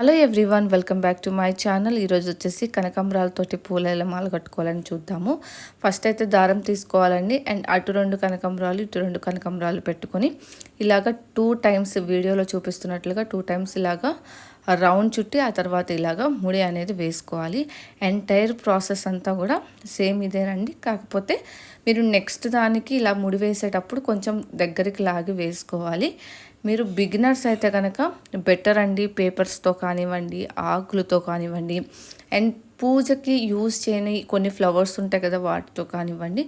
Hello everyone, welcome back to my channel. ఈరోజు వచ్చేసి కనకాంబరాలతోటి పూల ఎలా మాల కట్టుకోవాలని చూద్దాము. ఫస్ట్ అయితే దారం తీసుకోవాలండి. అండ్ అటు 2 కనకాంబరాలు ఇటు 2 కనకాంబరాలు పెట్టుకొని ఇలాగ 2 టైమ్స్ వీడియోలో చూపిస్తున్నట్లుగా 2 టైమ్స్ ఇలాగా రౌండ్ చుట్టి ఆ తర్వాత ఇలాగా ముడి అనేది వేసుకోవాలి. ఎంటైర్ ప్రాసెస్ అంతా కూడా సేమ్ ఇదేనండి. కాకపోతే మీరు నెక్స్ట్ దానికి ఇలా ముడి వేసేటప్పుడు కొంచెం దగ్గరికి లాగి వేసుకోవాలి. మీరు బిగినర్స్ అయితే కనుక బెటర్ అండి. పేపర్స్తో కానివ్వండి, ఆకులతో కానివ్వండి, అండ్ పూజకి యూజ్ చేయని కొన్ని ఫ్లవర్స్ ఉంటాయి కదా, వాటితో కానివ్వండి,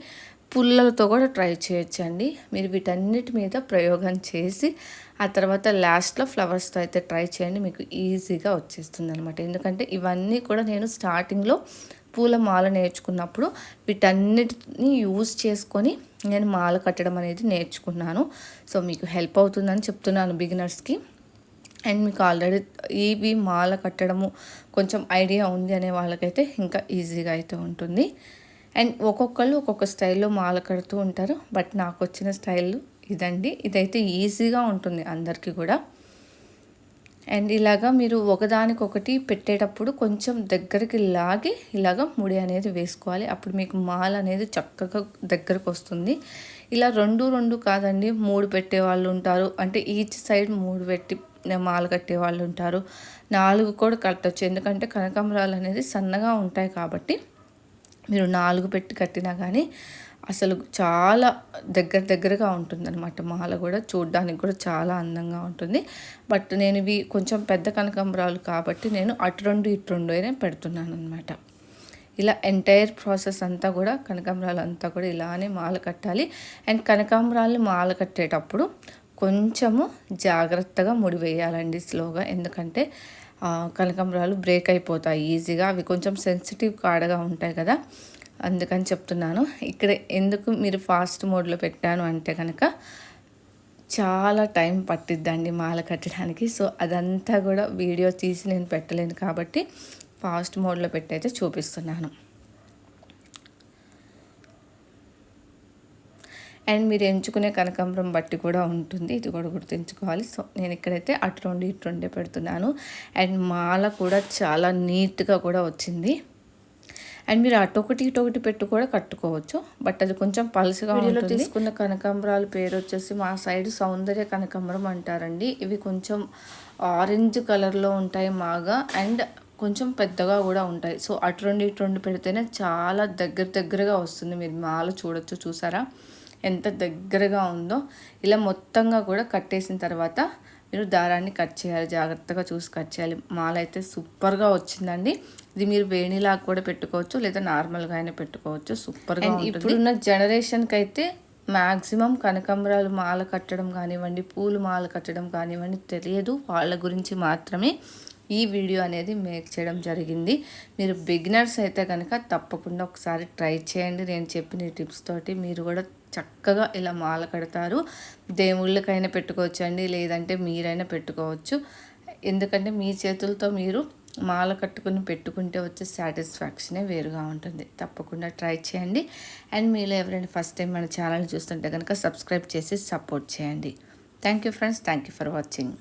పుల్లలతో కూడా ట్రై చేయొచ్చండి. మీరు వీటన్నిటి మీద ప్రయోగం చేసి ఆ తర్వాత లాస్ట్లో ఫ్లవర్స్తో అయితే ట్రై చేయండి. మీకు ఈజీగా వచ్చేస్తుంది అనమాట. ఎందుకంటే ఇవన్నీ కూడా నేను స్టార్టింగ్లో పూల మాల నేర్చుకున్నప్పుడు వీటన్నిటిని యూజ్ చేసుకొని నేను మాల కట్టడం అనేది నేర్చుకున్నాను. సో మీకు హెల్ప్ అవుతుందని చెప్తున్నాను బిగినర్స్కి. అండ్ మీకు ఆల్రెడీ ఇవి మాల కట్టడము కొంచెం ఐడియా ఉంది అనే వాళ్ళకైతే ఇంకా ఈజీగా అయితే ఉంటుంది. అండ్ ఒక్కొక్కళ్ళు ఒక్కొక్క స్టైల్లో మాల కడుతూ ఉంటారు. బట్ నాకు వచ్చిన స్టైల్ ఇదండి. ఇదైతే ఈజీగా ఉంటుంది అందరికీ కూడా. అండ్ ఇలాగా మీరు ఒకదానికొకటి పెట్టేటప్పుడు కొంచెం దగ్గరికి లాగి ఇలాగ ముడి అనేది వేసుకోవాలి. అప్పుడు మీకు మాల అనేది చక్కగా దగ్గరకు వస్తుంది. ఇలా 2 కాదండి, 3 పెట్టే వాళ్ళు ఉంటారు. అంటే ఈచ్ సైడ్ 3 పెట్టి మాల కట్టే వాళ్ళు ఉంటారు. 4 కూడా కట్టచ్చు. ఎందుకంటే కనకాంబరాలు అనేది సన్నగా ఉంటాయి కాబట్టి మీరు 4 పెట్టి కట్టినా కానీ అసలు చాలా దగ్గరగా ఉంటుందన్నమాట. మాల కూడా చూడడానికి కూడా చాలా అందంగా ఉంటుంది. బట్ నేను ఇవి కొంచెం పెద్ద కనకాంబరాలు కాబట్టి నేను అటు 2 ఇటు 2 అయినా పెడుతున్నాను అనమాట. ఇలా ఎంటైర్ ప్రాసెస్ అంతా కూడా కనకాంబరాలు అంతా కూడా ఇలానే మాల కట్టాలి. అండ్ కనకాంబరాలు మాల కట్టేటప్పుడు కొంచెము జాగ్రత్తగా ముడి వేయాలండి, స్లోగా. ఎందుకంటే కనకాంబరాలు బ్రేక్ అయిపోతాయి ఈజీగా. అవి కొంచెం సెన్సిటివ్ కాడగా ఉంటాయి కదా, అందుకని చెప్తున్నాను. ఇక్కడ ఎందుకు మీరు ఫాస్ట్ మోడ్లో పెట్టాను అంటే కనుక చాలా టైం పట్టిద్దండి మాల కట్టడానికి. సో అదంతా కూడా వీడియో తీసి నేను పెట్టలేను కాబట్టి ఫాస్ట్ మోడ్లో పెట్టి అయితే చూపిస్తున్నాను. అండ్ మీరు ఎంచుకునే కనకాంబరం బట్టి కూడా ఉంటుంది, ఇది కూడా గుర్తుంచుకోవాలి. సో నేను ఇక్కడైతే అటు 2 ఇటు 2 పెడుతున్నాను. అండ్ మాల కూడా చాలా నీట్గా కూడా వచ్చింది. అండ్ మీరు అటొకటి ఇటొకటి పెట్టు కూడా కట్టుకోవచ్చు. బట్ అది కొంచెం పలుసుగా ఉంటుంది. తీసుకున్న కనకాంబరాల పేరు వచ్చేసి మా సైడ్ సౌందర్య కనకాంబరం అంటారండి. ఇవి కొంచెం ఆరెంజ్ కలర్లో ఉంటాయి మాగా, అండ్ కొంచెం పెద్దగా కూడా ఉంటాయి. సో అటు 2 ఇటు 2 పెడితేనే చాలా దగ్గరగా వస్తుంది. మీరు మాల చూడొచ్చు, చూసారా ఎంత దగ్గరగా ఉందో. ఇలా మొత్తంగా కూడా కట్టేసిన తర్వాత మీరు దారాన్ని కట్ చేయాలి. జాగ్రత్తగా చూసి కట్ చేయాలి. మాల అయితే సూపర్గా వచ్చిందండి. ఇది మీరు వేణిలాగా కూడా పెట్టుకోవచ్చు, లేదా నార్మల్గా అయినా పెట్టుకోవచ్చు. సూపర్గా ఉంటుంది. ఇప్పుడున్న జనరేషన్కి అయితే మ్యాక్సిమం కనకాంబరాలు మాల కట్టడం కానివ్వండి, పూలు మాల కట్టడం కానివ్వండి తెలియదు. వాళ్ళ గురించి మాత్రమే ఈ వీడియో అనేది మేక్ చేయడం జరిగింది. మీరు బిగినర్స్ అయితే కనుక తప్పకుండా ఒకసారి ట్రై చేయండి. నేను చెప్పిన టిప్స్ తోటి మీరు కూడా చక్కగా ఇలా మాల కడతారు. దేవుళ్ళకైనా పెట్టుకోవచ్చండి, లేదంటే మీరైనా పెట్టుకోవచ్చు. ఎందుకంటే మీ చేతులతో మీరు మాల కట్టుకుని పెట్టుకుంటే వచ్చే సాటిస్ఫాక్షనే వేరుగా ఉంటుంది. తప్పకుండా ట్రై చేయండి. అండ్ మీలో ఎవరైనా ఫస్ట్ టైం మన ఛానల్ చూస్తుంటే కనుక సబ్స్క్రైబ్ చేసి సపోర్ట్ చేయండి. Thank you friends, thank you for watching.